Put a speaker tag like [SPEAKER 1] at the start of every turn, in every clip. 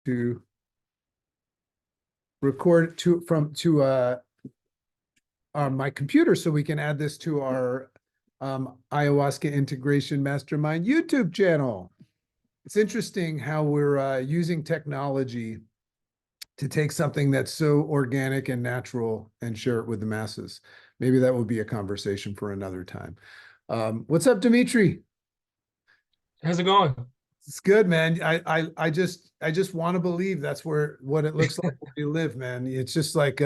[SPEAKER 1] to record to my computer so we can add this to our Ayahuasca Integration Mastermind YouTube channel. It's interesting how we're using technology to take something that's so organic and natural and share it with the masses. Maybe that will be a conversation for another time. What's up, Dimitri?
[SPEAKER 2] How's it going?
[SPEAKER 1] It's good, man. I just want to believe that's what it looks like where you live, man. It's just like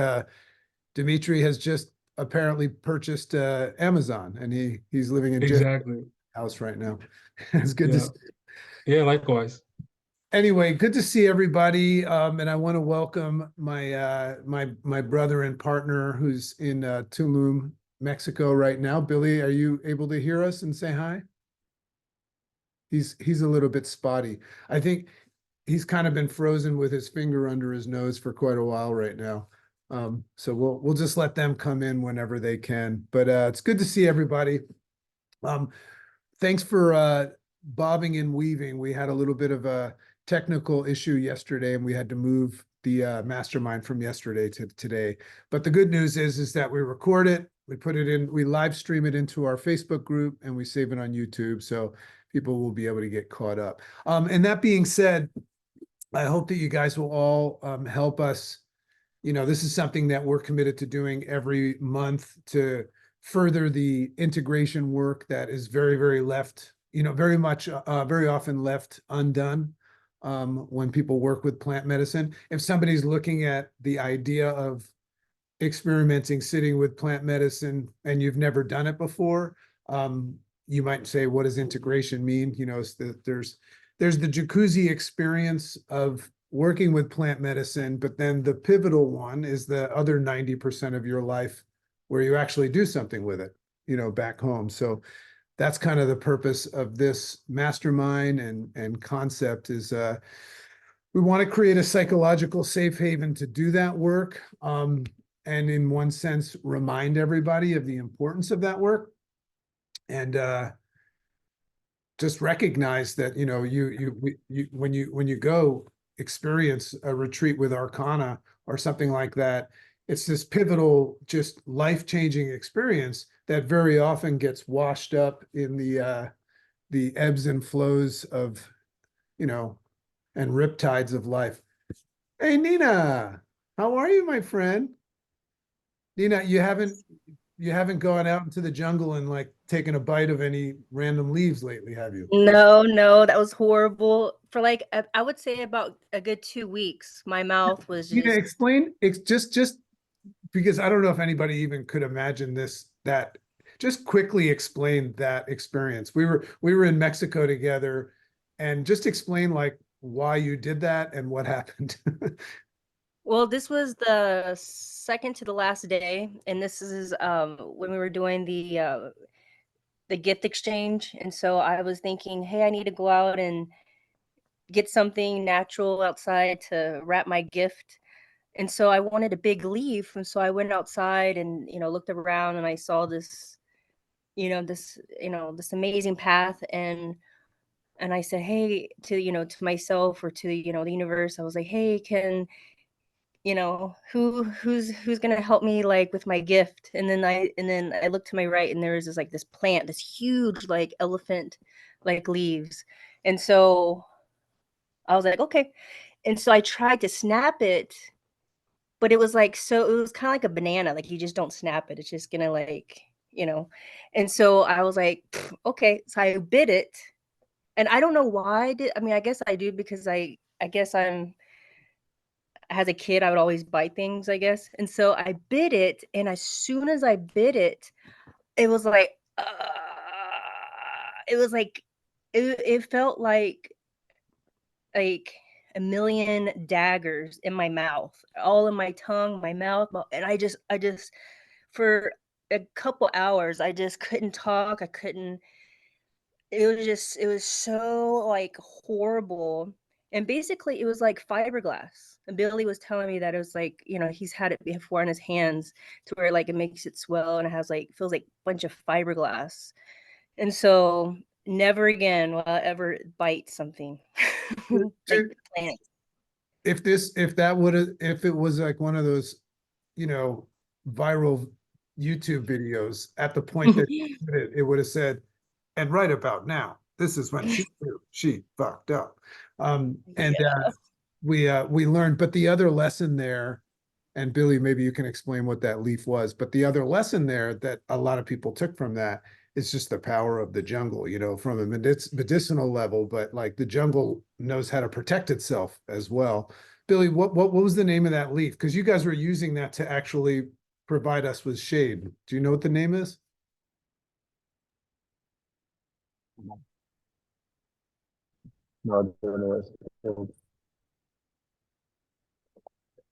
[SPEAKER 1] Dimitri has just apparently purchased Amazon, and he's living in Jeff's
[SPEAKER 2] Exactly.
[SPEAKER 1] house right now. It's good to
[SPEAKER 2] Yeah.
[SPEAKER 1] see.
[SPEAKER 2] Yeah, likewise.
[SPEAKER 1] Anyway, good to see everybody. And I want to welcome my brother and partner who's in Tulum, Mexico right now. Billy, are you able to hear us and say hi? He's a little bit spotty. I think he's kind of been frozen with his finger under his nose for quite a while right now. So we'll just let them come in whenever they can. But it's good to see everybody. Thanks for bobbing and weaving. We had a little bit of a technical issue yesterday, and we had to move the mastermind from yesterday to today. But the good news is that we record it, we put it in, we live stream it into our Facebook group, and we save it on YouTube. So people will be able to get caught up. And that being said, I hope that you guys will all help us. You know, this is something that we're committed to doing every month to further the integration work that is very, very left, very much, very often left undone when people work with plant medicine. If somebody's looking at the idea of experimenting sitting with plant medicine and you've never done it before, you might say, what does integration mean? There's the jacuzzi experience of working with plant medicine, but then the pivotal one is the other 90% of your life where you actually do something with it, back home. So that's kind of the purpose of this mastermind and concept is we want to create a psychological safe haven to do that work. And in one sense, remind everybody of the importance of that work. And just recognize that, when you go experience a retreat with Arcana or something like that, it's this pivotal, just life-changing experience that very often gets washed up in the ebbs and flows of, and riptides of life. Hey, Nina, how are you, my friend? Nina, you haven't gone out into the jungle and like taken a bite of any random leaves lately, have you?
[SPEAKER 3] No, that was horrible. For like, I would say about a good 2 weeks, my mouth was
[SPEAKER 1] Nina,
[SPEAKER 3] just.
[SPEAKER 1] explain. It's just because I don't know if anybody even could imagine that. Just quickly explain that experience. We were in Mexico together, and just explain like why you did that and what happened.
[SPEAKER 3] Well, this was the second to the last day, and this is when we were doing the gift exchange, and so I was thinking, hey, I need to go out and get something natural outside to wrap my gift. And so I wanted a big leaf, and so I went outside and looked around, and I saw this this amazing path, and I said, hey, to myself or to the universe, I was like, hey, can who's gonna help me like with my gift? And then I looked to my right, and there was this plant, this huge like elephant like leaves. And so I was like, okay. And so I tried to snap it, but it was kind of like a banana, like you just don't snap it, it's just gonna and so I was like, okay. So I bit it, and I don't know why I did. I mean, I guess I do because I guess as a kid I would always bite things, I guess. And so I bit it, and as soon as I bit it, it was like it was like it felt like a million daggers in my mouth, all in my tongue, my mouth, and I just for a couple hours I just couldn't talk. I couldn't. It was so like horrible. And basically it was like fiberglass. And Billy was telling me that it was like, he's had it before in his hands, to where like it makes it swell, and it has feels like a bunch of fiberglass. And so never again will I ever bite something like the plant.
[SPEAKER 1] if it was like one of those, you know, viral YouTube videos at the point that it would have said, and right about now, this is when she fucked up. And
[SPEAKER 3] Yeah.
[SPEAKER 1] we learned, but the other lesson there, and Billy, maybe you can explain what that leaf was, but the other lesson there that a lot of people took from that is just the power of the jungle, you know, from a medicinal level, but like the jungle knows how to protect itself as well. Billy, what was the name of that leaf? Because you guys were using that to actually provide us with shade. Do you know what the name is?
[SPEAKER 4] No, I don't know what it's called.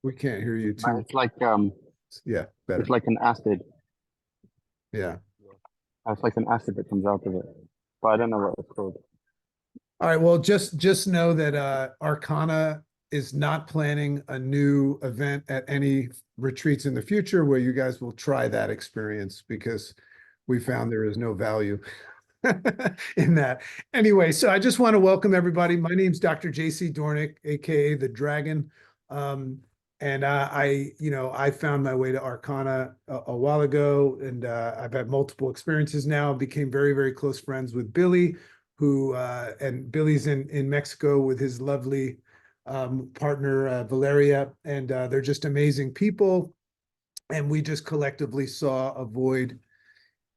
[SPEAKER 1] We can't hear you
[SPEAKER 4] But
[SPEAKER 1] too.
[SPEAKER 4] it's
[SPEAKER 1] Yeah, better.
[SPEAKER 4] like an acid.
[SPEAKER 1] Yeah.
[SPEAKER 4] It's like an acid that comes out of it. But I don't know what it's called.
[SPEAKER 1] All right. Well, just know that Arcana is not planning a new event at any retreats in the future where you guys will try that experience because we found there is no value in that. Anyway, so I just want to welcome everybody. My name's Dr. JC Doornick, aka the Dragon. And I found my way to Arcana a while ago, and I've had multiple experiences now. Became very, very close friends with Billy, and Billy's in Mexico with his lovely partner Valeria, and they're just amazing people. And we just collectively saw a void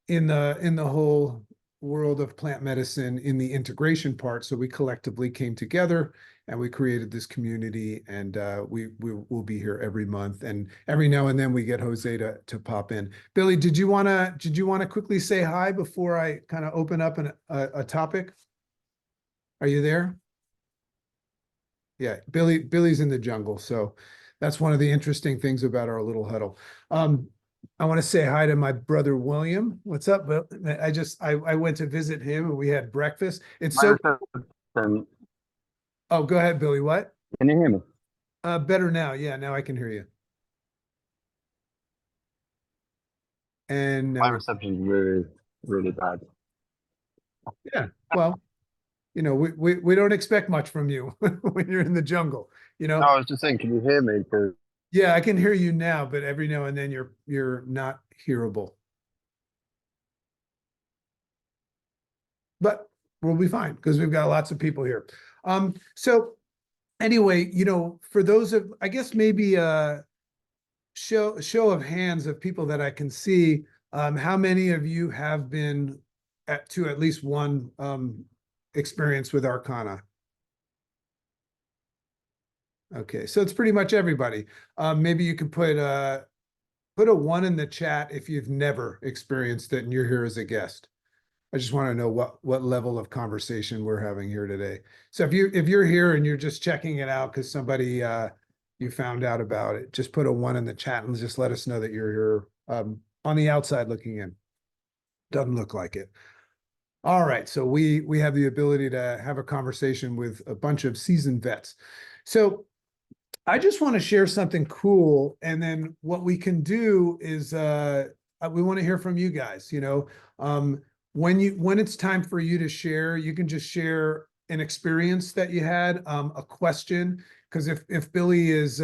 [SPEAKER 1] in the whole world of plant medicine in the integration part. So we collectively came together and we created this community, and we will be here every month, and every now and then we get Jose to pop in. Billy, did you want to quickly say hi before I kind of open up a topic? Are you there? Yeah, Billy's in the jungle, so that's one of the interesting things about our little huddle. I want to say hi to my brother William. What's up, Bill? I went to visit him and we had breakfast. It's so. Oh, go ahead, Billy. What?
[SPEAKER 4] Can you hear me?
[SPEAKER 1] Better now. Yeah, now I can hear you. And
[SPEAKER 4] My reception is really, really bad.
[SPEAKER 1] yeah, well, you know, we don't expect much from you when you're in the jungle, you know.
[SPEAKER 4] No, I was just saying, can you hear me? Because
[SPEAKER 1] Yeah, I can hear you now, but every now and then you're not hearable. But we'll be fine because we've got lots of people here. So anyway, you know, for those of, I guess maybe show of hands of people that I can see, how many of you have been to at least one experience with Arcana? Okay, so it's pretty much everybody. Maybe you can put a 1 in the chat if you've never experienced it and you're here as a guest. I just want to know what level of conversation we're having here today. So if you're here and you're just checking it out because somebody you found out about it, just put a 1 in the chat and just let us know that you're here on the outside looking in. Doesn't look like it. All right, so we have the ability to have a conversation with a bunch of seasoned vets. So I just want to share something cool, and then what we can do is we want to hear from you guys. You know, when it's time for you to share, you can just share an experience that you had, a question, because if Billy is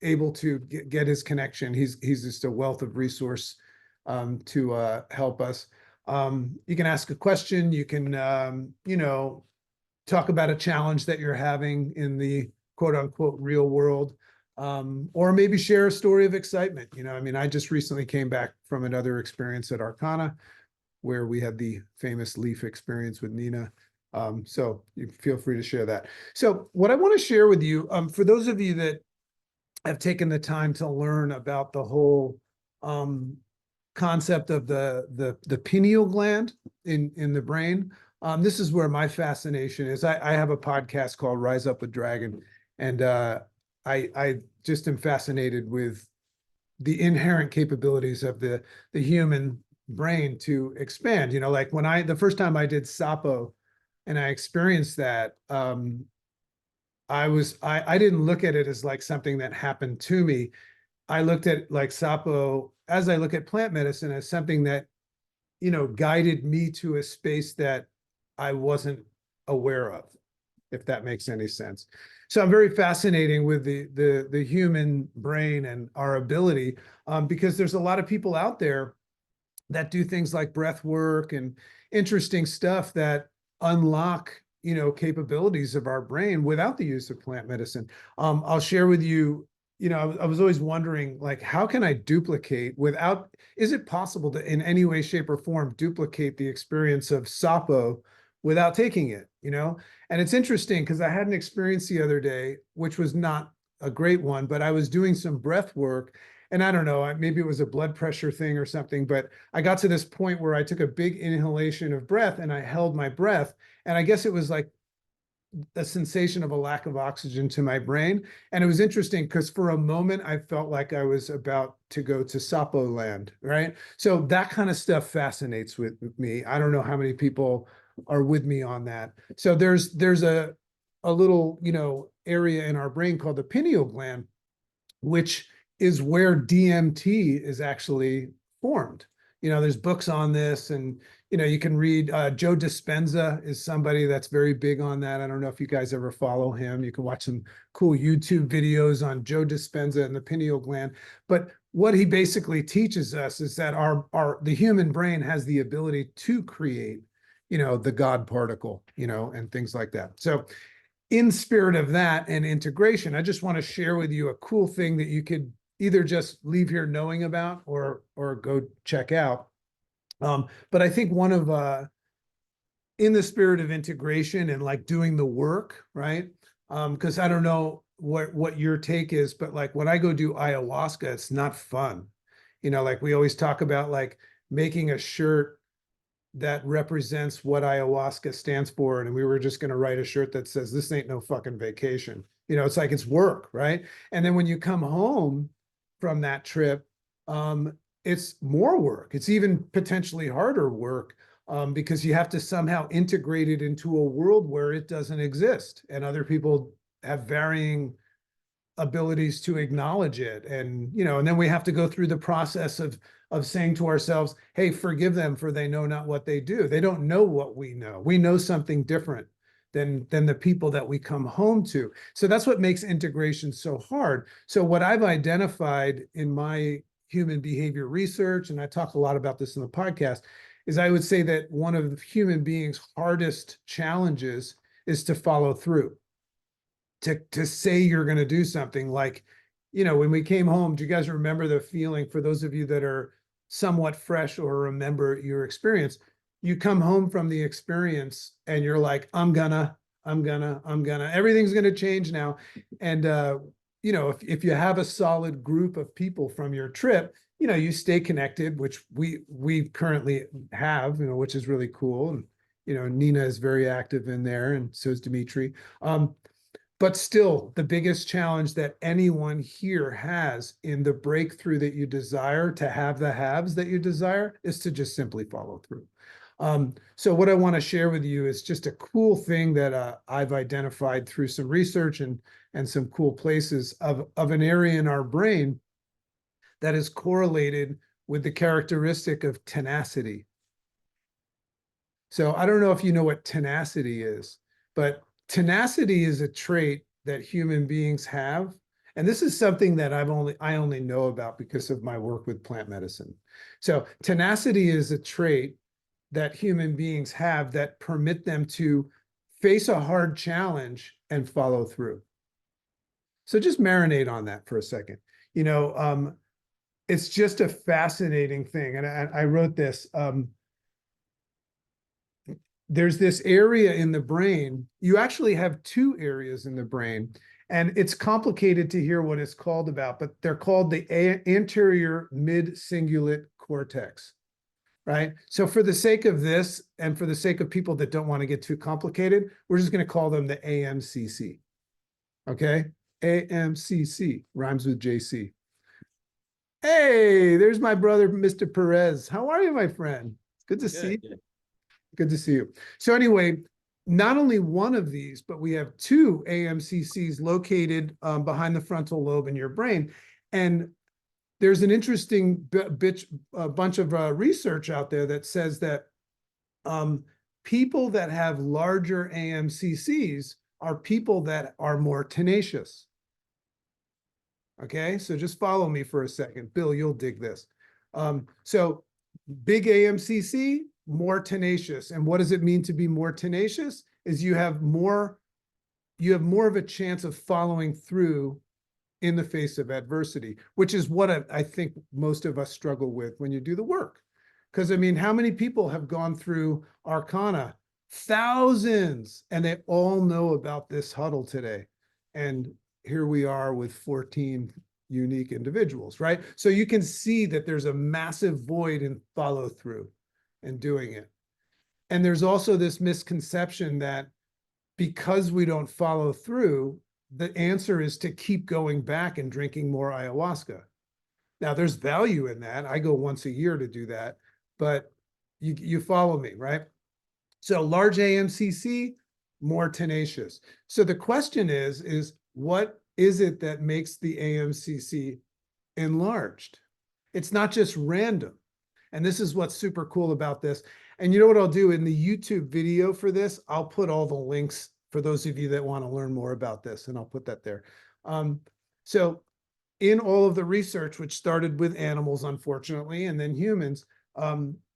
[SPEAKER 1] able to get his connection, he's just a wealth of resource to help us. You can ask a question. You can you know, talk about a challenge that you're having in the quote unquote real world, or maybe share a story of excitement. You know, I mean, I just recently came back from another experience at Arcana where we had the famous leaf experience with Nina. So you feel free to share that. So what I want to share with you, for those of you that have taken the time to learn about the whole concept of the pineal gland in the brain, this is where my fascination is. I have a podcast called Rise Up with Dragon, and I just am fascinated with the inherent capabilities of the human brain to expand. You know, like when the first time I did Sapo and I experienced that, I didn't look at it as like something that happened to me. I looked at like Sapo, as I look at plant medicine, as something that, you know, guided me to a space that I wasn't aware of, if that makes any sense. So I'm very fascinating with the human brain and our ability, because there's a lot of people out there that do things like breath work and interesting stuff that unlock, capabilities of our brain without the use of plant medicine. I'll share with you, I was always wondering, like, how can I duplicate without, is it possible to in any way, shape, or form duplicate the experience of Sapo without taking it, And it's interesting because I had an experience the other day, which was not a great one, but I was doing some breath work. And I don't know, maybe it was a blood pressure thing or something, but I got to this point where I took a big inhalation of breath and I held my breath. And I guess it was like a sensation of a lack of oxygen to my brain. And it was interesting because for a moment, I felt like I was about to go to Sapo land, right? So that kind of stuff fascinates with me. I don't know how many people are with me on that. So there's a little, area in our brain called the pineal gland, which is where DMT is actually formed. There's books on this, and you can read. Joe Dispenza is somebody that's very big on that. I don't know if you guys ever follow him. You can watch some cool YouTube videos on Joe Dispenza and the pineal gland. But what he basically teaches us is that the human brain has the ability to create, the God particle, and things like that. So in spirit of that and integration, I just want to share with you a cool thing that you could either just leave here knowing about or go check out. But I think one of in the spirit of integration and like doing the work, right? Because I don't know what your take is, but like when I go do ayahuasca, it's not fun. Like we always talk about like making a shirt that represents what ayahuasca stands for. And we were just going to write a shirt that says, this ain't no fucking vacation. It's like it's work, right? And then when you come home from that trip, it's more work. It's even potentially harder work, because you have to somehow integrate it into a world where it doesn't exist. And other people have varying abilities to acknowledge it. And, and then we have to go through the process of saying to ourselves, hey, forgive them for they know not what they do. They don't know what we know. We know something different than the people that we come home to. So that's what makes integration so hard. So what I've identified in my human behavior research, and I talk a lot about this in the podcast, is I would say that one of the human beings' hardest challenges is to follow through. To say you're going to do something like, when we came home, do you guys remember the feeling, for those of you that are somewhat fresh or remember your experience, you come home from the experience and you're like, I'm gonna, everything's going to change now. And, if you have a solid group of people from your trip, you stay connected, which we currently have, which is really cool. And, Nina is very active in there, and so is Dimitri. But still, the biggest challenge that anyone here has in the breakthrough that you desire, to have the haves that you desire, is to just simply follow through. So what I want to share with you is just a cool thing that I've identified through some research and some cool places of an area in our brain that is correlated with the characteristic of tenacity. So I don't know if you know what tenacity is, but tenacity is a trait that human beings have. And this is something that I only know about because of my work with plant medicine. So tenacity is a trait that human beings have that permit them to face a hard challenge and follow through. So just marinate on that for a second. It's just a fascinating thing. And I wrote this. There's this area in the brain. You actually have two areas in the brain, and it's complicated to hear what it's called about, but they're called the Anterior Mid Cingulate Cortex, right? So for the sake of this, and for the sake of people that don't want to get too complicated, we're just going to call them the AMCC, okay? AMCC, rhymes with JC. Hey, there's my brother, Mr. Perez. How are you, my friend? Good to see you. Good to see you. So anyway, not only one of these, but we have two AMCCs located behind the frontal lobe in your brain. And there's an interesting bunch of research out there that says that people that have larger AMCCs are people that are more tenacious. Okay, so just follow me for a second. Bill, you'll dig this. So big AMCC, more tenacious. And what does it mean to be more tenacious? Is you have more of a chance of following through in the face of adversity, which is what I think most of us struggle with when you do the work. Because I mean, how many people have gone through Arcana? Thousands, and they all know about this huddle today. And here we are with 14 unique individuals, right? So you can see that there's a massive void in follow through and doing it. And there's also this misconception that because we don't follow through, the answer is to keep going back and drinking more ayahuasca. Now, there's value in that. I go once a year to do that, but you follow me, right? So large AMCC, more tenacious. So the question is what is it that makes the AMCC enlarged? It's not just random. And this is what's super cool about this. And you know what I'll do in the YouTube video for this? I'll put all the links for those of you that want to learn more about this, and I'll put that there. So in all of the research, which started with animals, unfortunately, and then humans,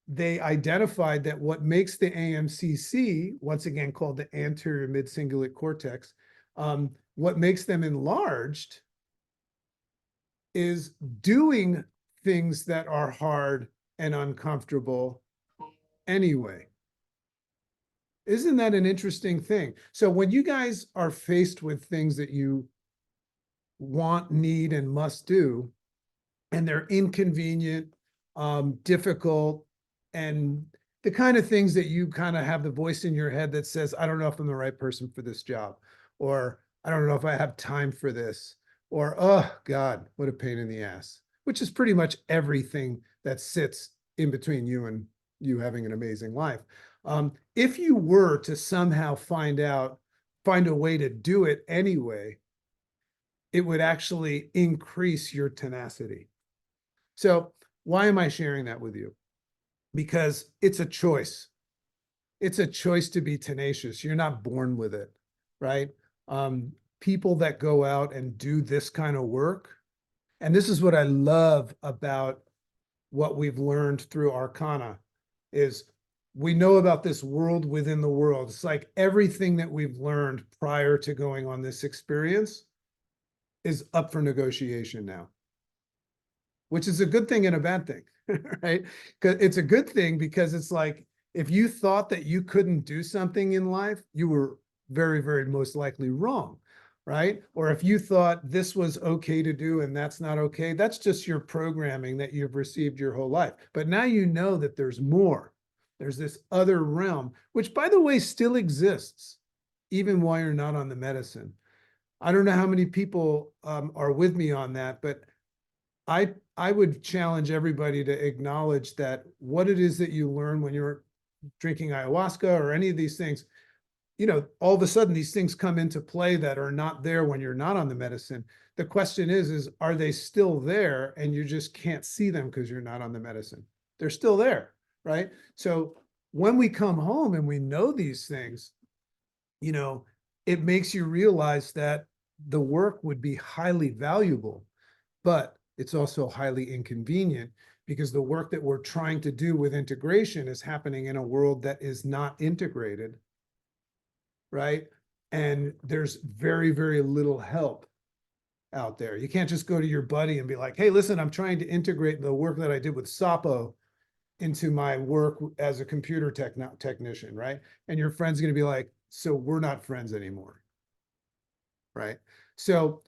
[SPEAKER 1] they identified that what makes the AMCC, once again called the Anterior Mid Cingulate Cortex, what makes them enlarged is doing things that are hard and uncomfortable anyway. Isn't that an interesting thing? So when you guys are faced with things that you want, need, and must do, and they're inconvenient, difficult, and the kind of things that you kind of have the voice in your head that says, I don't know if I'm the right person for this job, or I don't know if I have time for this, or, oh God, what a pain in the ass, which is pretty much everything that sits in between you and you having an amazing life. If you were to somehow find a way to do it anyway, it would actually increase your tenacity. So why am I sharing that with you? Because it's a choice. It's a choice to be tenacious. You're not born with it, right? People that go out and do this kind of work, and this is what I love about what we've learned through Arcana, is we know about this world within the world. It's like everything that we've learned prior to going on this experience is up for negotiation now, which is a good thing and a bad thing, right? Because it's a good thing because it's like, if you thought that you couldn't do something in life, you were very, very most likely wrong, right? Or if you thought this was okay to do and that's not okay, that's just your programming that you've received your whole life. But now you know that there's more. There's this other realm, which, by the way, still exists, even while you're not on the medicine. I don't know how many people are with me on that, but I would challenge everybody to acknowledge that what it is that you learn when you're drinking ayahuasca or any of these things, you know, all of a sudden these things come into play that are not there when you're not on the medicine. The question is are they still there and you just can't see them because you're not on the medicine? They're still there, right? So when we come home and we know these things, you know, it makes you realize that the work would be highly valuable, but it's also highly inconvenient because the work that we're trying to do with integration is happening in a world that is not integrated, right? And there's very, very little help out there. You can't just go to your buddy and be like, hey, listen, I'm trying to integrate the work that I did with Sapo into my work as a computer technician, right? And your friend's going to be like, so we're not friends anymore, right? So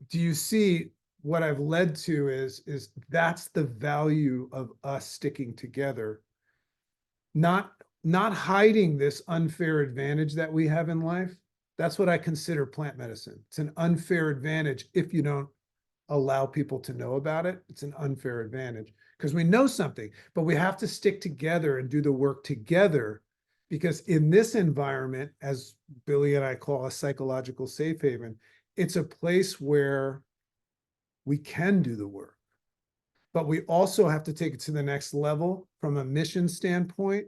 [SPEAKER 1] do you see what I've led to is that's the value of us sticking together, not hiding this unfair advantage that we have in life. That's what I consider plant medicine. It's an unfair advantage if you don't allow people to know about it. It's an unfair advantage because we know something, but we have to stick together and do the work together, because in this environment, as Billy and I call a psychological safe haven, it's a place where we can do the work, but we also have to take it to the next level from a mission standpoint,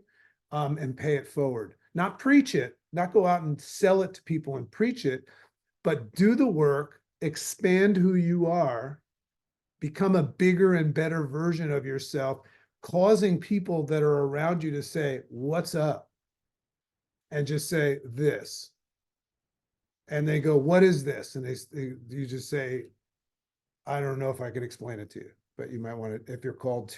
[SPEAKER 1] and pay it forward. Not preach it, not go out and sell it to people and preach it, but do the work, expand who you are, become a bigger and better version of yourself, causing people that are around you to say, what's up? And just say this. And they go, what is this? And you just say, I don't know if I could explain it to you, but you might want to, if you're called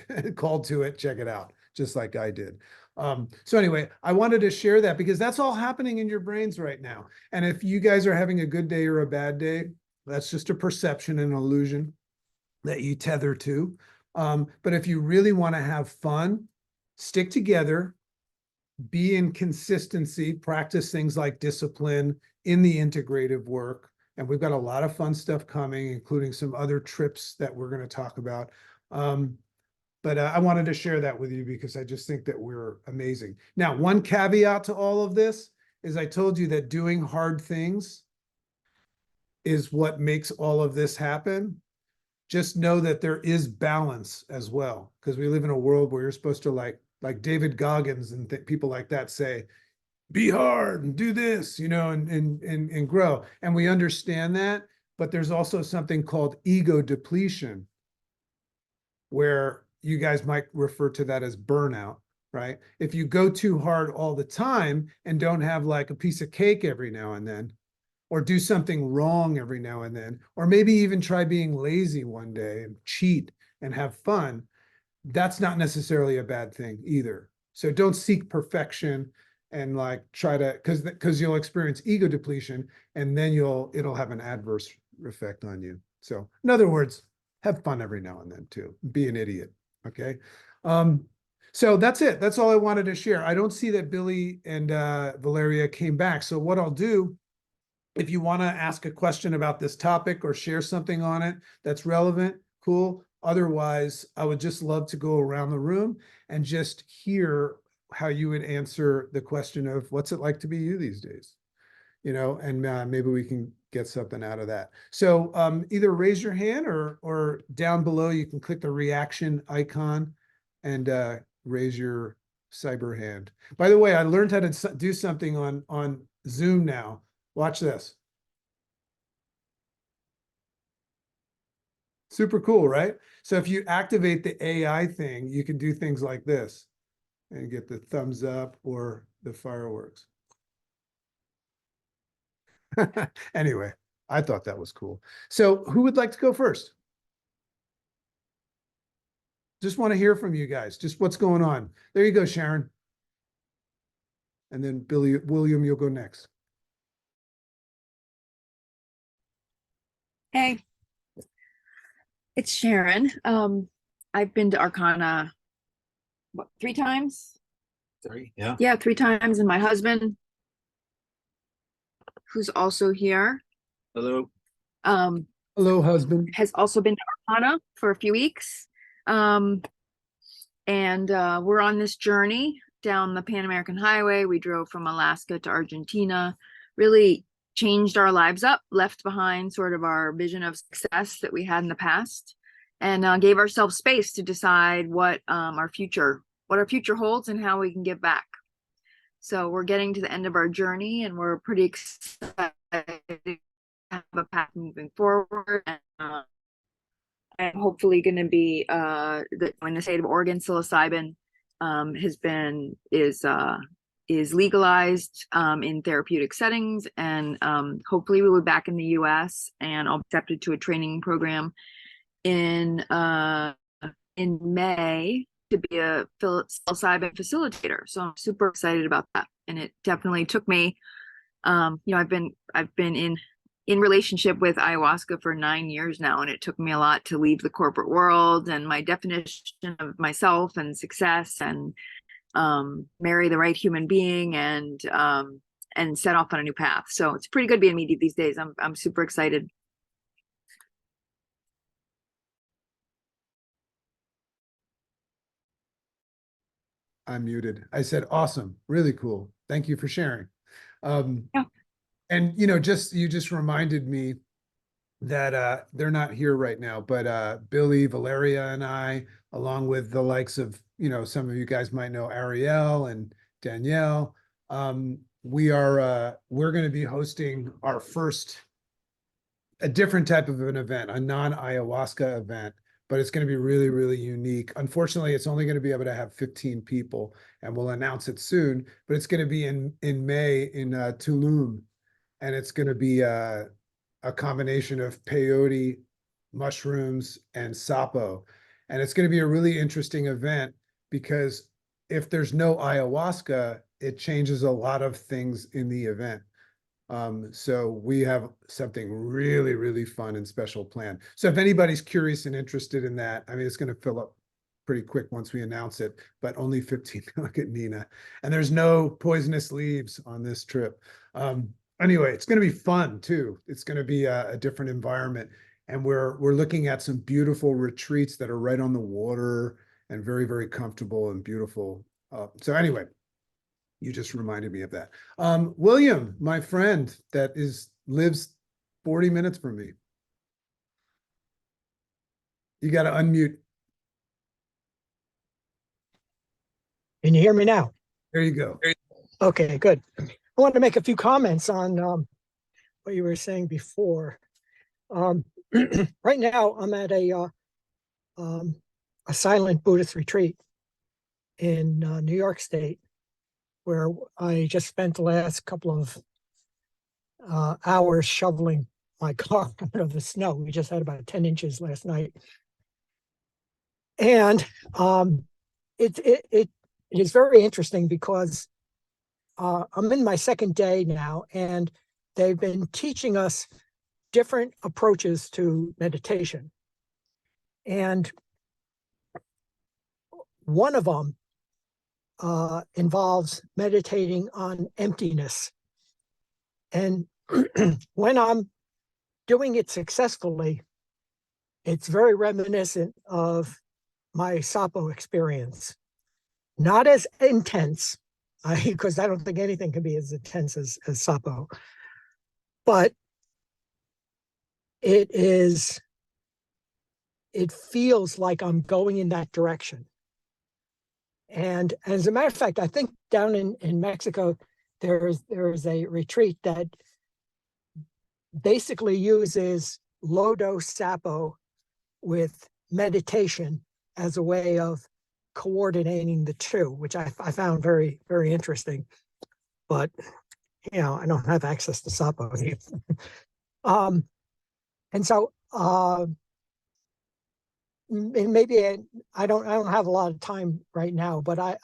[SPEAKER 1] to it, check it out, just like I did. So anyway, I wanted to share that because that's all happening in your brains right now. And if you guys are having a good day or a bad day, that's just a perception and illusion that you tether to. But if you really want to have fun, stick together, be in consistency, practice things like discipline in the integrative work. And we've got a lot of fun stuff coming, including some other trips that we're going to talk about. But I wanted to share that with you because I just think that we're amazing. Now, one caveat to all of this is I told you that doing hard things is what makes all of this happen. Just know that there is balance as well, because we live in a world where you're supposed to like David Goggins and people like that say, be hard and do this, you know, and grow. And we understand that, but there's also something called ego depletion, where you guys might refer to that as burnout, right? If you go too hard all the time and don't have like a piece of cake every now and then, or do something wrong every now and then, or maybe even try being lazy one day and cheat and have fun, that's not necessarily a bad thing either. So don't seek perfection and like try to, because you'll experience ego depletion and then it'll have an adverse effect on you. So in other words, have fun every now and then too. Be an idiot. Okay. So that's it. That's all I wanted to share. I don't see that Billy and Valeria came back. So what I'll do, if you want to ask a question about this topic or share something on it that's relevant, cool. Otherwise, I would just love to go around the room and just hear how you would answer the question of what's it like to be you these days, you know, and maybe we can get something out of that. So either raise your hand or down below, you can click the reaction icon and raise your cyber hand. By the way, I learned how to do something on Zoom now. Watch this. Super cool, right? So if you activate the AI thing, you can do things like this and get the thumbs up or the fireworks. Anyway, I thought that was cool. So who would like to go first? Just want to hear from you guys. Just what's going on. There you go, Sharon. And then William, you'll go next.
[SPEAKER 5] Hey, it's Sharon. I've been to Arcana, what, 3 times?
[SPEAKER 6] 3, yeah.
[SPEAKER 5] Yeah, 3 times. And my husband, who's also here,
[SPEAKER 6] Hello.
[SPEAKER 1] Hello, husband.
[SPEAKER 5] has also been to Arcana for a few weeks. And we're on this journey down the Pan American Highway. We drove from Alaska to Argentina, really changed our lives up, left behind sort of our vision of success that we had in the past, and gave ourselves space to decide what our future holds and how we can give back. So we're getting to the end of our journey, and we're pretty excited to have a path moving forward. And I'm hopefully going to be in the state of Oregon, psilocybin is legalized in therapeutic settings, and hopefully we'll be back in the US, and I'll be accepted to a training program in May to be a psilocybin facilitator. So I'm super excited about that. And it definitely took me, you know, I've been in relationship with ayahuasca for 9 years now, and it took me a lot to leave the corporate world and my definition of myself and success, and marry the right human being, and set off on a new path. So it's pretty good being meaty these days. I'm super excited.
[SPEAKER 1] I'm muted. I said, awesome, really cool. Thank you for sharing.
[SPEAKER 5] Yeah.
[SPEAKER 1] And you know, you just reminded me that they're not here right now, but Billy, Valeria, and I, along with the likes of, you know, some of you guys might know Ariel and Danielle, we're going to be hosting our first, a different type of an event, a non-ayahuasca event, but it's going to be really, really unique. Unfortunately, it's only going to be able to have 15 people, and we'll announce it soon, but it's going to be in May in Tulum, and it's going to be a combination of peyote, mushrooms, and sapo. And it's going to be a really interesting event because if there's no ayahuasca, it changes a lot of things in the event. So we have something really, really fun and special planned. So if anybody's curious and interested in that, I mean, it's going to fill up pretty quick once we announce it, but only 15. Look at Nina. And there's no poisonous leaves on this trip. Anyway, it's going to be fun too. It's going to be a different environment. And we're looking at some beautiful retreats that are right on the water and very, very comfortable and beautiful. So anyway, you just reminded me of that. William, my friend that lives 40 minutes from me. You got to unmute.
[SPEAKER 7] Can you hear me now?
[SPEAKER 1] There you go.
[SPEAKER 7] Okay, good. I wanted to make a few comments on what you were saying before. Right now, I'm at a silent Buddhist retreat in New York State, where I just spent the last couple of hours shoveling my car out of the snow. We just had about 10 inches last night. And it is very interesting because I'm in my second day now, and they've been teaching us different approaches to meditation. And one of them involves meditating on emptiness. And when I'm doing it successfully, it's very reminiscent of my Sapo experience. Not as intense, because I don't think anything can be as intense as Sapo, but it feels like I'm going in that direction. And as a matter of fact, I think down in Mexico, there is a retreat that basically uses low-dose Sapo with meditation as a way of coordinating the two, which I found very, very interesting. But, you know, I don't have access to Sapo. And so maybe I don't have a lot of time right now, but I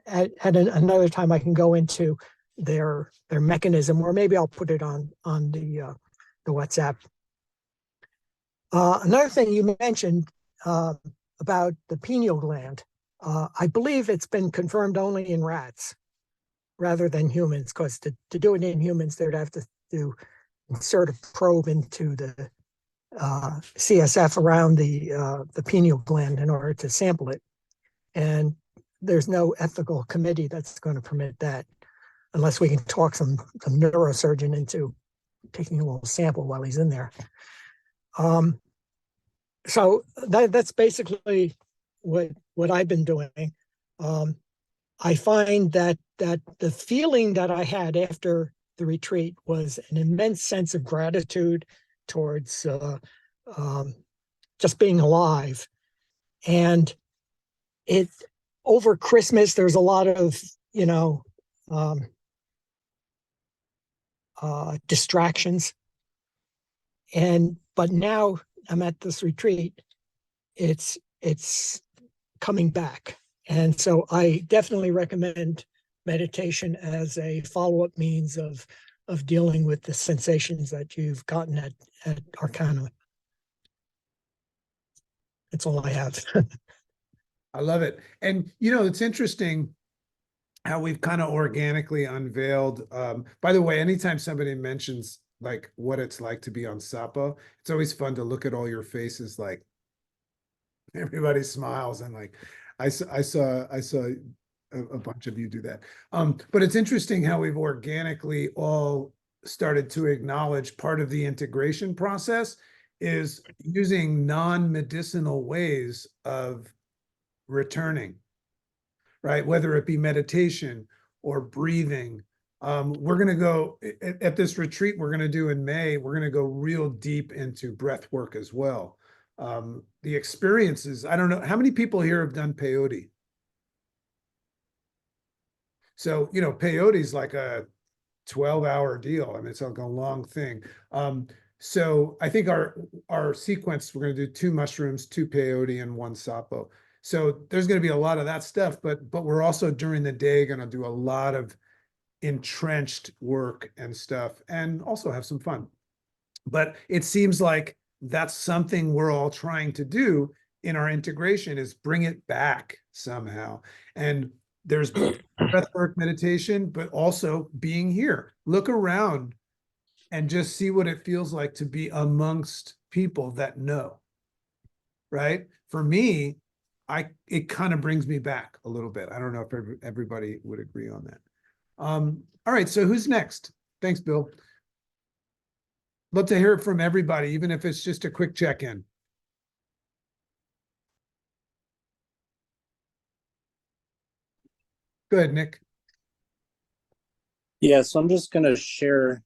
[SPEAKER 7] at another time I can go into their mechanism, or maybe I'll put it on the WhatsApp. Another thing you mentioned about the pineal gland, I believe it's been confirmed only in rats rather than humans, because to do it in humans, they'd have to insert a probe into the CSF around the pineal gland in order to sample it. And there's no ethical committee that's going to permit that, unless we can talk some neurosurgeon into taking a little sample while he's in there. So that's basically what I've been doing. I find that the feeling that I had after the retreat was an immense sense of gratitude towards just being alive. And over Christmas, there's a lot of, distractions. But now I'm at this retreat, it's coming back. And so I definitely recommend meditation as a follow-up means of dealing with the sensations that you've gotten at Arcana. That's all I have.
[SPEAKER 1] I love it. And, it's interesting how we've kind of organically unveiled. By the way, anytime somebody mentions like what it's like to be on Sapo, it's always fun to look at all your faces. Like everybody smiles, and like I saw a bunch of you do that. But it's interesting how we've organically all started to acknowledge part of the integration process is using non-medicinal ways of returning, right? Whether it be meditation or breathing We're going to go at this retreat we're going to do in May. We're going to go real deep into breath work as well. The experiences, I don't know, how many people here have done peyote? So, you know, peyote is like a 12-hour deal. I mean, it's like a long thing. So I think our sequence, we're going to do 2 mushrooms, 2 peyote, and 1 sapo. So there's going to be a lot of that stuff, but we're also during the day going to do a lot of entrenched work and stuff, and also have some fun. But it seems like that's something we're all trying to do in our integration, is bring it back somehow. And there's breathwork meditation, but also being here. Look around and just see what it feels like to be amongst people that know, right? For me, it kind of brings me back a little bit. I don't know if everybody would agree on that. All right, so who's next? Thanks, Bill. Love to hear it from everybody, even if it's just a quick check-in. Go ahead, Nick.
[SPEAKER 8] Yeah, so I'm just gonna share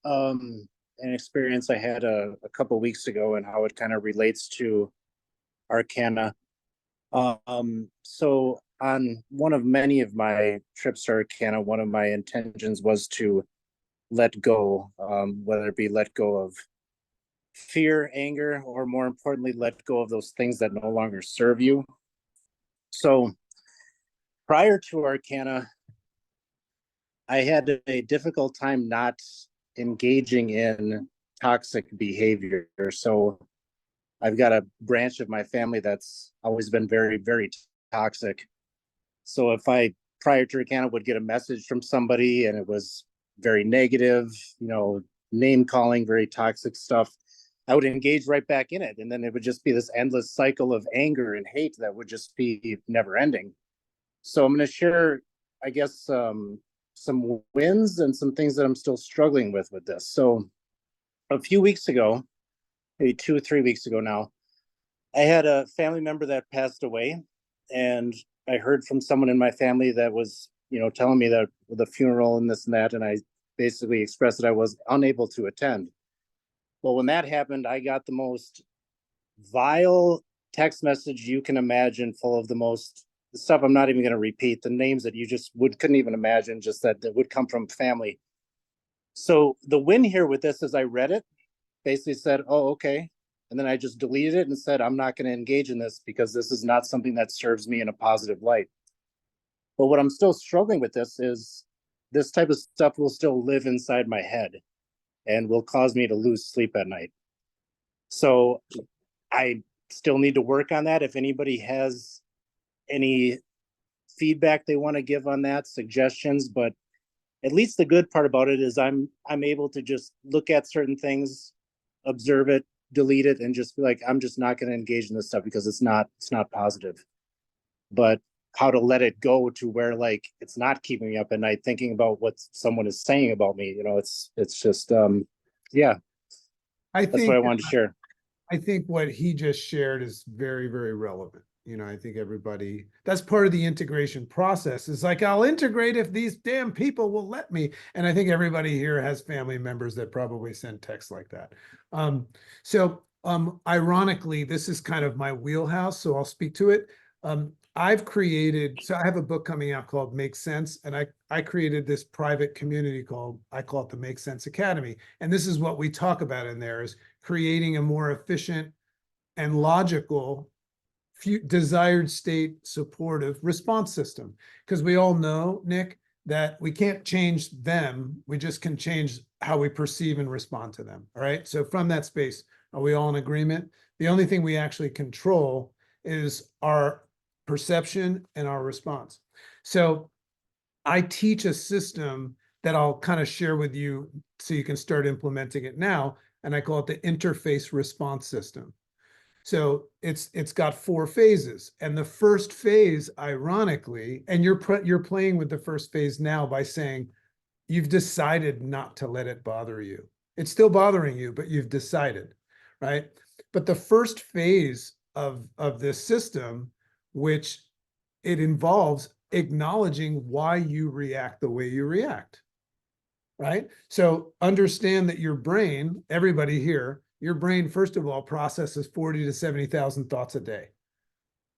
[SPEAKER 8] an experience I had a couple weeks ago and how it kind of relates to Arcana. So on one of many of my trips to Arcana, one of my intentions was to let go, whether it be let go of fear, anger, or more importantly, let go of those things that no longer serve you. So prior to Arcana, I had a difficult time not engaging in toxic behavior. So I've got a branch of my family that's always been very, very toxic. So if I, prior to Arcana, would get a message from somebody and it was very negative, you know, name calling, very toxic stuff, I would engage right back in it. And then it would just be this endless cycle of anger and hate that would just be never ending. So I'm going to share, I guess, some wins and some things that I'm still struggling with this. So a few weeks ago, maybe 2 or 3 weeks ago now, I had a family member that passed away, and I heard from someone in my family that was, you know, telling me that the funeral and this and that, and I basically expressed that I was unable to attend. Well, when that happened, I got the most vile text message you can imagine, full of the most stuff I'm not even going to repeat, the names that you just couldn't even imagine, just that would come from family. So the win here with this is I read it, basically said, oh, okay. And then I just deleted it and said, I'm not going to engage in this because this is not something that serves me in a positive light. But what I'm still struggling with this is this type of stuff will still live inside my head and will cause me to lose sleep at night. So I still need to work on that. If anybody has any feedback they want to give on that, suggestions, but at least the good part about it is I'm able to just look at certain things, observe it, delete it, and just be like, I'm just not going to engage in this stuff because it's not positive. But how to let it go to where, like, it's not keeping me up at night thinking about what someone is saying about me. You know, it's just yeah. That's what I wanted to share.
[SPEAKER 1] I think what he just shared is very, very relevant. You know, I think everybody, that's part of the integration process. Is like, I'll integrate if these damn people will let me. And I think everybody here has family members that probably send texts like that. Ironically, this is kind of my wheelhouse, so I'll speak to it. I've created, so I have a book coming out called Make Sense, and I created this private community called, I call it the Make Sense Academy. And this is what we talk about in there, is creating a more efficient and logical desired state supportive response system. Because we all know, Nick, that we can't change them. We just can change how we perceive and respond to them. All right. So from that space, are we all in agreement? The only thing we actually control is our perception and our response. So I teach a system that I'll kind of share with you so you can start implementing it now. And I call it the interface response system. So it's got 4 phases, and the first phase, ironically, and you're playing with the first phase now by saying you've decided not to let it bother you. It's still bothering you, but you've decided, right? But the first phase of this system, which it involves acknowledging why you react the way you react. right? So understand that your brain, everybody here, your brain, first of all, processes 40 to 70,000 thoughts a day,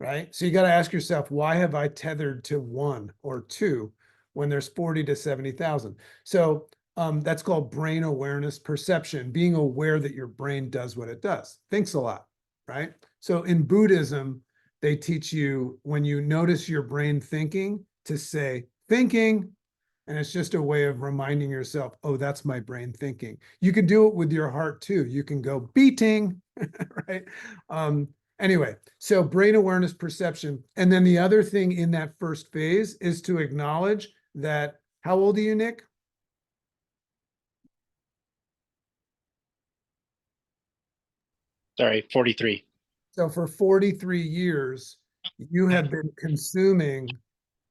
[SPEAKER 1] right? So you got to ask yourself, why have I tethered to 1 or 2 when there's 40 to 70,000? So that's called brain awareness perception, being aware that your brain does what it does, thinks a lot, right? So in Buddhism, they teach you when you notice your brain thinking to say thinking, and it's just a way of reminding yourself, oh, that's my brain thinking. You can do it with your heart too. You can go beating, right? Anyway, so brain awareness perception. And then the other thing in that first phase is to acknowledge that, how old are you, Nick?
[SPEAKER 8] Sorry, 43.
[SPEAKER 1] So for 43 years, you have been consuming,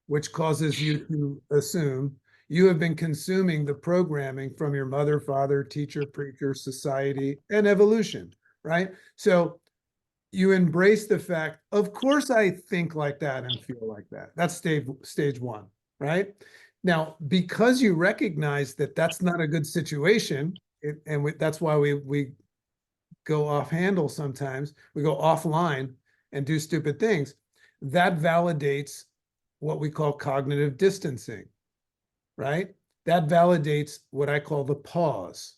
[SPEAKER 1] which causes you to assume, you have been consuming the programming from your mother, father, teacher, preacher, society, and evolution, right? So you embrace the fact, of course I think like that and feel like that. That's stage 1, right? Now, because you recognize that that's not a good situation, that's why we go off handle sometimes, we go offline and do stupid things, that validates what we call cognitive distancing, right? That validates what I call the pause.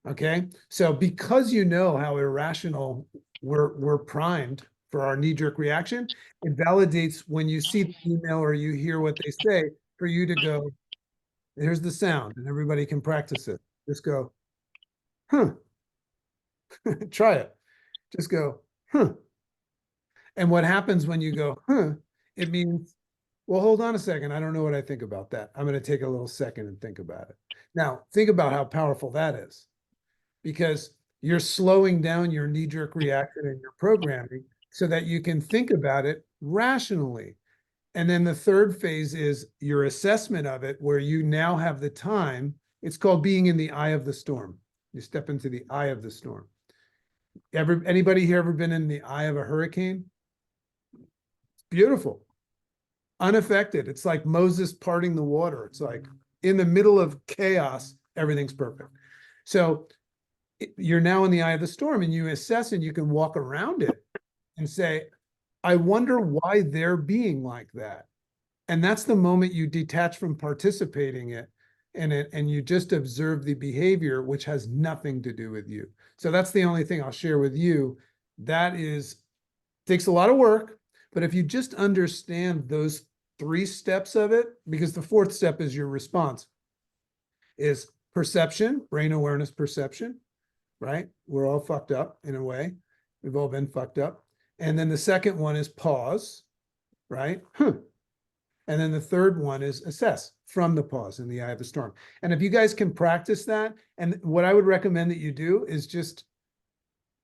[SPEAKER 1] Okay, so because you know how irrational we're primed for our knee-jerk reaction, it validates when you see the email or you hear what they say for you to go, here's the sound, and everybody can practice it. Just go, huh. Try it. Just go, huh. And what happens when you go, huh, it means, well, hold on a second. I don't know what I think about that. I'm going to take a little second and think about it. Now, think about how powerful that is, because you're slowing down your knee-jerk reaction and your programming so that you can think about it rationally. And then the third phase is your assessment of it, where you now have the time. It's called being in the eye of the storm. You step into the eye of the storm. Anybody here ever been in the eye of a hurricane? It's beautiful. Unaffected. It's like Moses parting the water. It's like in the middle of chaos, everything's perfect. So you're now in the eye of the storm and you assess and you can walk around it and say, I wonder why they're being like that. And that's the moment you detach from participating in it and you just observe the behavior, which has nothing to do with you. So that's the only thing I'll share with you. That takes a lot of work, but if you just understand those 3 steps of it, because the 4th step is your response, is perception, brain awareness perception, right? We're all fucked up in a way. We've all been fucked up. And then the second one is pause, right? And then the third one is assess from the pause in the eye of the storm. And if you guys can practice that, and what I would recommend that you do is just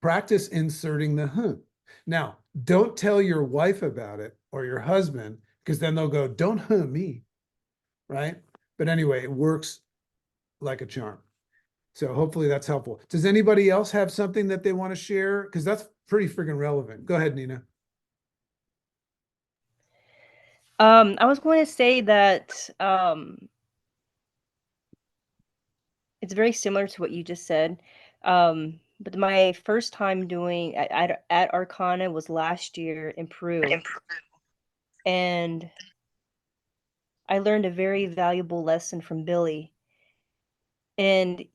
[SPEAKER 1] practice inserting the huh. Now, don't tell your wife about it or your husband, because then they'll go, don't huh me, right? But anyway, it works like a charm. So hopefully that's helpful. Does anybody else have something that they want to share? Because that's pretty freaking relevant. Go ahead, Nina.
[SPEAKER 3] I was going to say that it's very similar to what you just said. But my first time doing at Arcana was last year in Peru. And I learned a very valuable lesson from Billy. And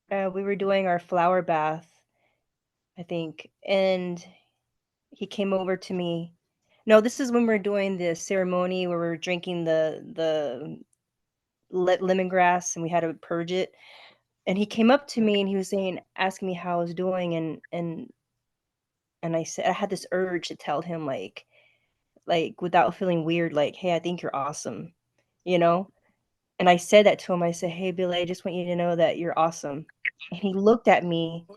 [SPEAKER 3] we were doing our flower bath, I think, and he came over to me. No, this is when we were doing the ceremony where we were drinking the lemongrass and we had to purge it. And he came up to me and he was asking me how I was doing, and I said I had this urge to tell him like without feeling weird, like, hey, I think you're awesome, you know? And I said that to him. I said, hey, Billy, I just want you to know that you're awesome. And he looked at me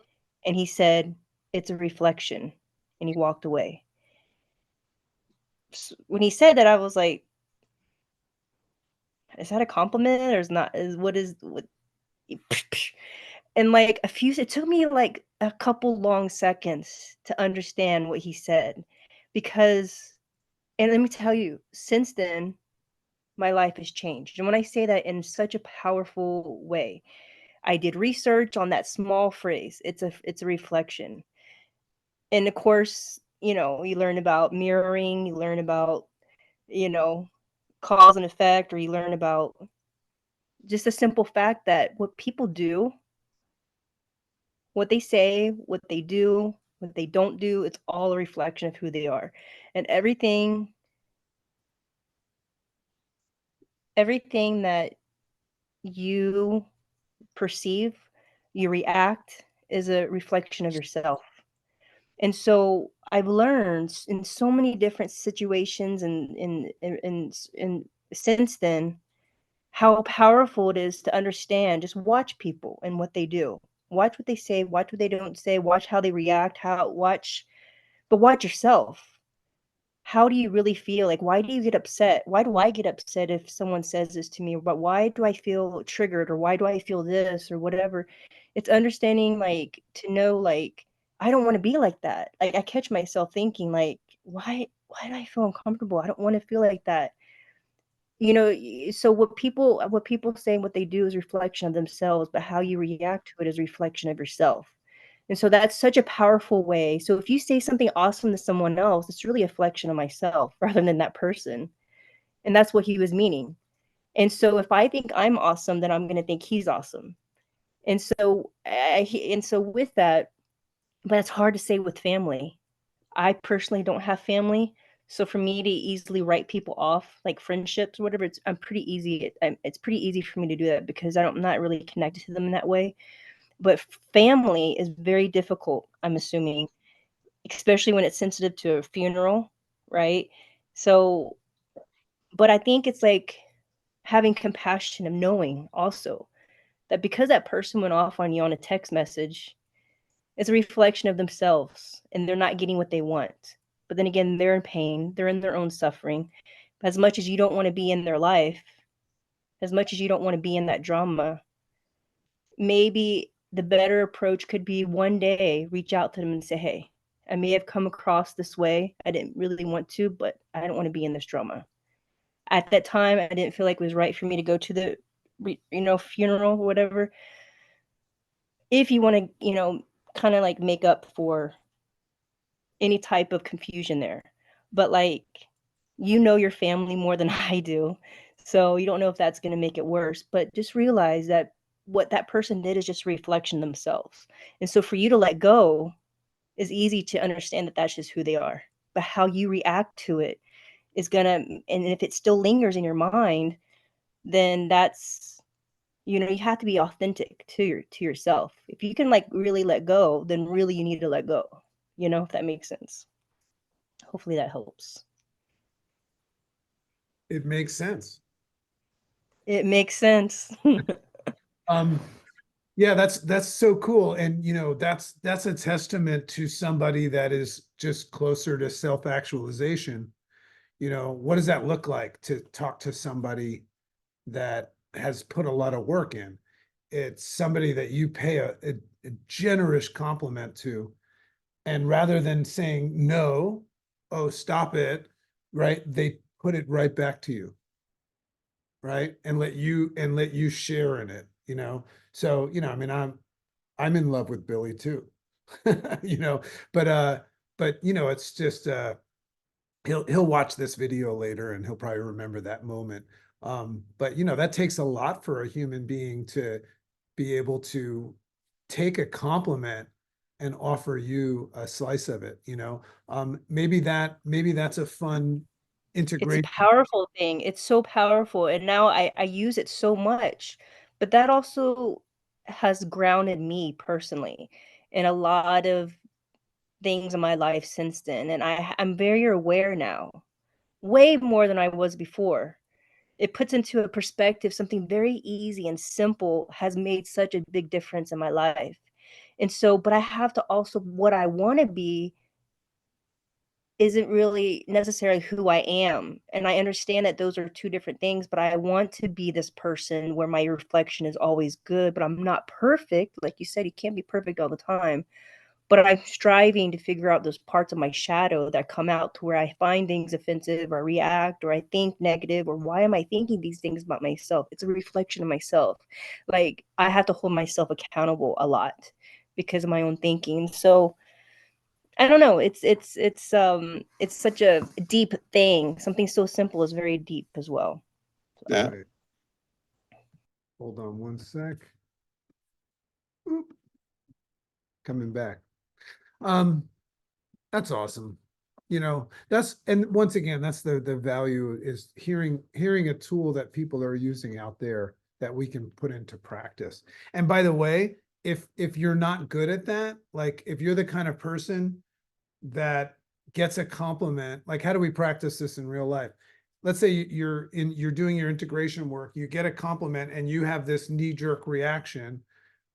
[SPEAKER 3] and he said, it's a reflection. And he walked away. When he said that, I was like, is that a compliment or is not? What? And like it took me like a couple long seconds to understand what he said, because, and let me tell you, since then, my life has changed. And when I say that in such a powerful way, I did research on that small phrase. It's a reflection. And of course, you know, you learn about mirroring, you learn about, you know, cause and effect, or you learn about just a simple fact that what people do, what they say, what they do, what they don't do, it's all a reflection of who they are. And everything that you perceive, you react, is a reflection of yourself. And so I've learned in so many different situations and since then how powerful it is to understand. Just watch people and what they do. Watch what they say, watch what they don't say, watch how they react, but watch yourself. How do you really feel? Like, why do you get upset? Why do I get upset if someone says this to me? But why do I feel triggered, or why do I feel this or whatever? It's understanding, like, to know, like, I don't want to be like that. Like, I catch myself thinking, like, why do I feel uncomfortable? I don't want to feel like that. You know, so what people say and what they do is reflection of themselves, but how you react to it is reflection of yourself. And so that's such a powerful way. So if you say something awesome to someone else, it's really a reflection of myself rather than that person. And that's what he was meaning. And so if I think I'm awesome, then I'm going to think he's awesome. And so with that, but it's hard to say with family. I personally don't have family. So for me to easily write people off, like friendships or whatever, it's pretty easy for me to do that because I'm not really connected to them in that way. But family is very difficult, I'm assuming, especially when it's sensitive to a funeral, right? So, but I think it's like having compassion of knowing also that because that person went off on you on a text message, it's a reflection of themselves and they're not getting what they want. But then again, they're in pain, they're in their own suffering. As much as you don't want to be in their life, as much as you don't want to be in that drama, maybe the better approach could be one day reach out to them and say, hey, I may have come across this way. I didn't really want to, but I don't want to be in this drama. At that time, I didn't feel like it was right for me to go to the, funeral or whatever. If you want to, kind of like make up for any type of confusion there. But like, your family more than I do. So you don't know if that's going to make it worse, but just realize that what that person did is just a reflection themselves. And so for you to let go is easy to understand that that's just who they are. But how you react to it is going to, and if it still lingers in your mind, then that's, you have to be authentic to yourself. If you can like really let go, then really you need to let go, if that makes sense. Hopefully that helps.
[SPEAKER 1] It makes sense.
[SPEAKER 3] It makes sense.
[SPEAKER 1] Yeah, that's so cool. And that's a testament to somebody that is just closer to self-actualization. What does that look like to talk to somebody that has put a lot of work in? It's somebody that you pay a generous compliment to. And rather than saying no, oh, stop it, right? They put it right back to you. Right. And let you share in it, So, I mean, I'm in love with Billy too. But it's just he'll watch this video later and he'll probably remember that moment. But that takes a lot for a human being to be able to take a compliment and offer you a slice of it, maybe that's a fun
[SPEAKER 3] It's a
[SPEAKER 1] integration.
[SPEAKER 3] powerful thing. It's so powerful. And now I use it so much. But that also has grounded me personally in a lot of things in my life since then. And I'm very aware now, way more than I was before. It puts into a perspective something very easy and simple has made such a big difference in my life. And so, but I have to also, what I want to be isn't really necessarily who I am. And I understand that those are two different things, but I want to be this person where my reflection is always good, but I'm not perfect. Like you said, you can't be perfect all the time, but I'm striving to figure out those parts of my shadow that come out to where I find things offensive or react or I think negative, or why am I thinking these things about myself? It's a reflection of myself. Like I have to hold myself accountable a lot because of my own thinking. So I don't know. It's such a deep thing. Something so simple is very deep as well.
[SPEAKER 1] Right. Hold on one sec. Oop. Coming back. That's awesome. You know, and once again, that's the value is hearing a tool that people are using out there that we can put into practice. And by the way, if you're not good at that, like if you're the kind of person that gets a compliment, like how do we practice this in real life? Let's say you're doing your integration work, you get a compliment and you have this knee-jerk reaction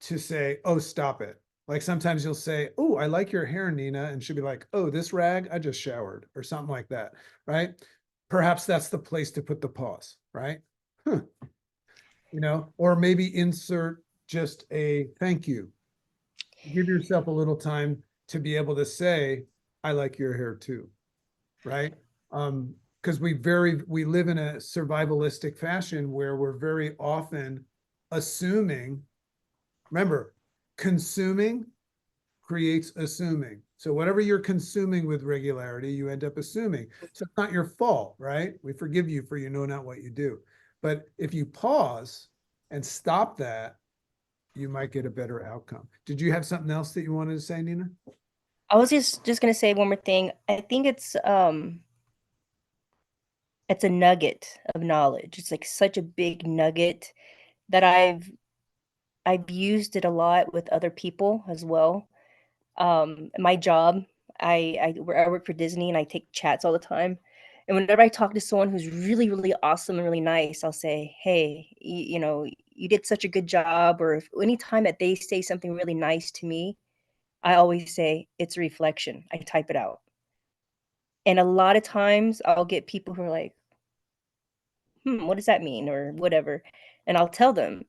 [SPEAKER 1] to say, oh, stop it. Like sometimes you'll say, oh, I like your hair, Nina. And she'll be like, oh, this rag, I just showered or something like that, right? Perhaps that's the place to put the pause, right? Huh. You know, or maybe insert just a thank you. Give yourself a little time to be able to say, I like your hair too, right? Because we live in a survivalistic fashion where we're very often assuming, remember, consuming creates assuming. So whatever you're consuming with regularity, you end up assuming. So it's not your fault, right? We forgive you for you know not what you do. But if you pause and stop that, you might get a better outcome. Did you have something else that you wanted to say, Nina?
[SPEAKER 3] I was just gonna say one more thing. I think it's a nugget of knowledge. It's like such a big nugget that I've used it a lot with other people as well. My job, I work for Disney and I take chats all the time. And whenever I talk to someone who's really, really awesome and really nice, I'll say, hey, you know, you did such a good job. Or if anytime that they say something really nice to me, I always say it's a reflection. I type it out. And a lot of times I'll get people who are like, what does that mean? Or whatever. And I'll tell them.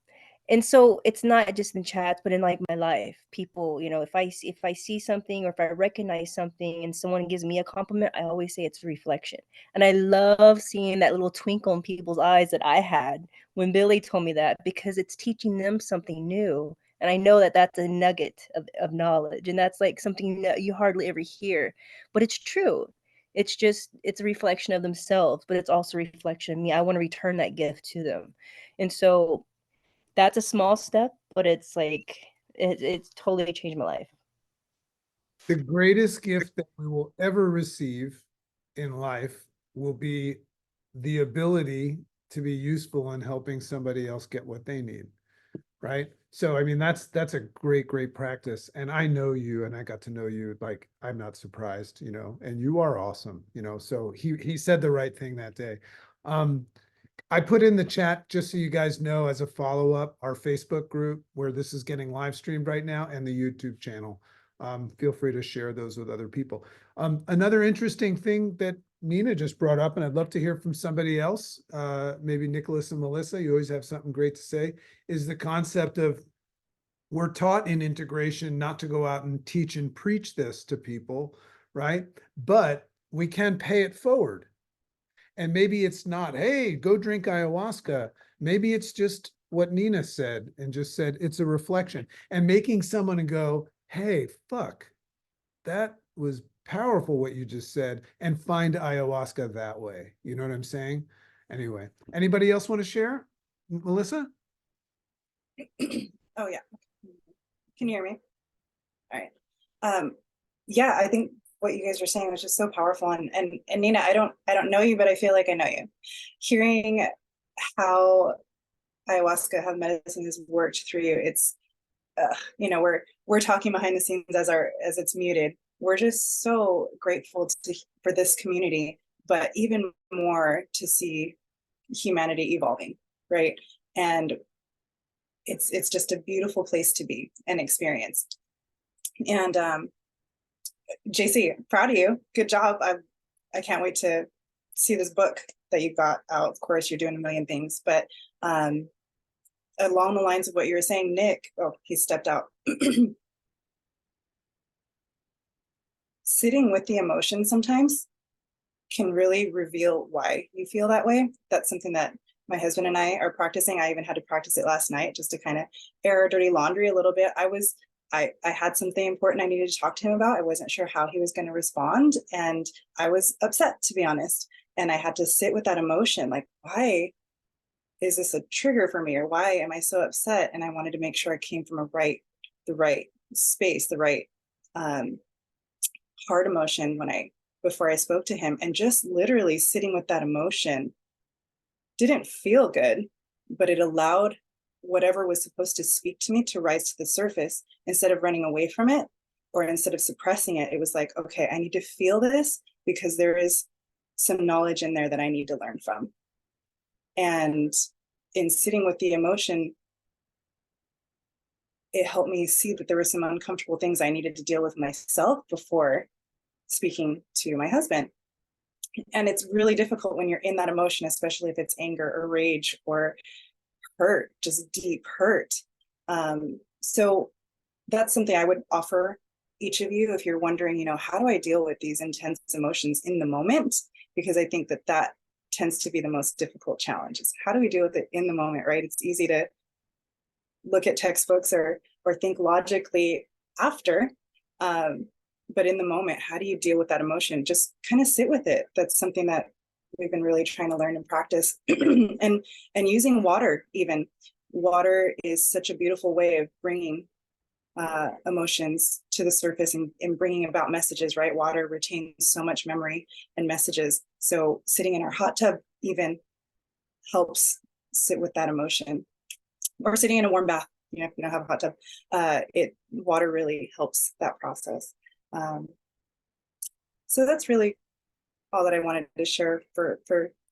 [SPEAKER 3] And so it's not just in chats, but in like my life, people, you know, if I see something or if I recognize something and someone gives me a compliment, I always say it's a reflection. And I love seeing that little twinkle in people's eyes that I had when Billy told me that, because it's teaching them something new. And I know that that's a nugget of knowledge. And that's like something that you hardly ever hear, but it's true. It's a reflection of themselves, but it's also a reflection of me. I want to return that gift to them. And so that's a small step, but it's like it's totally changed my life.
[SPEAKER 1] The greatest gift that we will ever receive in life will be the ability to be useful in helping somebody else get what they need. Right. So, I mean, that's a great practice. And I know you and I got to know you, like, I'm not surprised, you know, and you are awesome, you know, so he said the right thing that day. I put in the chat, just so you guys know, as a follow-up, our Facebook group where this is getting live streamed right now and the YouTube channel. Feel free to share those with other people. Another interesting thing that Nina just brought up, and I'd love to hear from somebody else, maybe Nicholas and Melissa, you always have something great to say, is the concept of we're taught in integration not to go out and teach and preach this to people, right? But we can pay it forward. And maybe it's not, hey, go drink ayahuasca. Maybe it's just what Nina said and just said it's a reflection and making someone go, hey, fuck, that was powerful what you just said, and find ayahuasca that way. You know what I'm saying? Anyway, anybody else want to share? Melissa?
[SPEAKER 9] Oh yeah. Can you hear me? All right. Yeah, I think what you guys were saying was just so powerful. And Nina, I don't know you, but I feel like I know you. Hearing how ayahuasca, how medicine has worked through you, it's you know, we're talking behind the scenes as it's muted. We're just so grateful for this community, but even more to see humanity evolving, right? And it's just a beautiful place to be and experience. And JC, proud of you. Good job. I can't wait to see this book that you've got out. Of course, you're doing a million things, but along the lines of what you were saying, Nick, oh, he stepped out. sitting with the emotion sometimes can really reveal why you feel that way. That's something that my husband and I are practicing. I even had to practice it last night just to kind of air our dirty laundry a little bit. I had something important I needed to talk to him about. I wasn't sure how he was going to respond. And I was upset, to be honest. And I had to sit with that emotion. Like, why is this a trigger for me? Or why am I so upset? And I wanted to make sure I came from the right space, the right hard emotion before I spoke to him. And just literally sitting with that emotion didn't feel good, but it allowed whatever was supposed to speak to me to rise to the surface. Instead of running away from it, or instead of suppressing it, it was like, okay, I need to feel this because there is some knowledge in there that I need to learn from. And in sitting with the emotion, it helped me see that there were some uncomfortable things I needed to deal with myself before speaking to my husband. And it's really difficult when you're in that emotion, especially if it's anger or rage or hurt, just deep hurt. So that's something I would offer each of you if you're wondering, how do I deal with these intense emotions in the moment? Because I think that tends to be the most difficult challenge, is how do we deal with it in the moment, right? It's easy to look at textbooks or think logically after, but in the moment, how do you deal with that emotion? Just kind of sit with it. That's something that we've been really trying to learn and practice. and using water, even. Water is such a beautiful way of bringing emotions to the surface and bringing about messages, right? Water retains so much memory and messages. So sitting in our hot tub even helps sit with that emotion, or sitting in a warm bath, if you don't have a hot tub, water really helps that process. So that's really all that I wanted to share for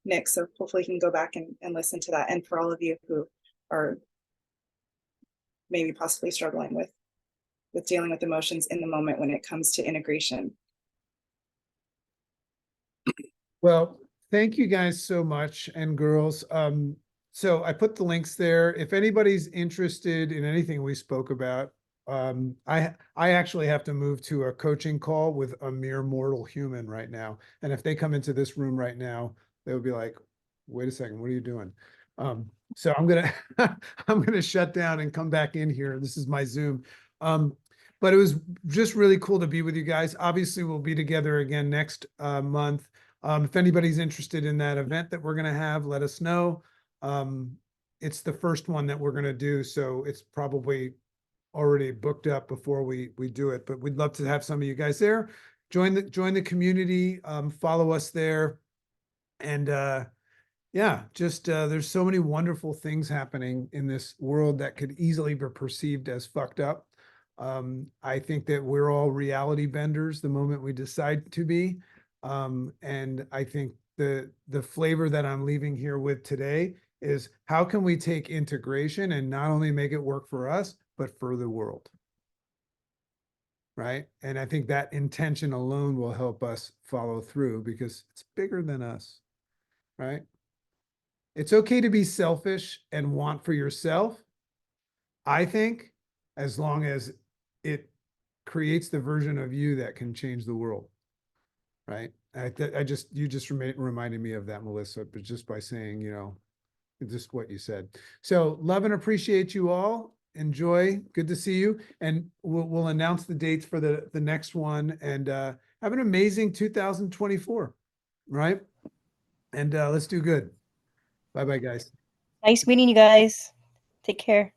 [SPEAKER 9] Nick. So hopefully he can go back and listen to that. And for all of you who are maybe possibly struggling with dealing with emotions in the moment when it comes to integration.
[SPEAKER 1] Well, thank you guys so much, and girls. So I put the links there. If anybody's interested in anything we spoke about, I actually have to move to a coaching call with a mere mortal human right now. And if they come into this room right now, they would be like, wait a second, what are you doing? So I'm gonna shut down and come back in here. This is my Zoom. But it was just really cool to be with you guys. Obviously, we'll be together again next month. If anybody's interested in that event that we're gonna have, let us know. It's the first one that we're gonna do, so it's probably already booked up before we do it. But we'd love to have some of you guys there. Join the community. Follow us there, and yeah, just there's so many wonderful things happening in this world that could easily be perceived as fucked up. I think that we're all reality benders the moment we decide to be. And I think the flavor that I'm leaving here with today is, how can we take integration and not only make it work for us, but for the world? Right? And I think that intention alone will help us follow through, because it's bigger than us, right? It's okay to be selfish and want for yourself, I think, as long as it creates the version of you that can change the world, right? You just reminded me of that, Melissa, but just by saying, just what you said. So love and appreciate you all. Enjoy. Good to see you. And we'll announce the dates for the next one, and have an amazing 2024, right? And let's do good. Bye-bye, guys.
[SPEAKER 3] Nice meeting you guys. Take care.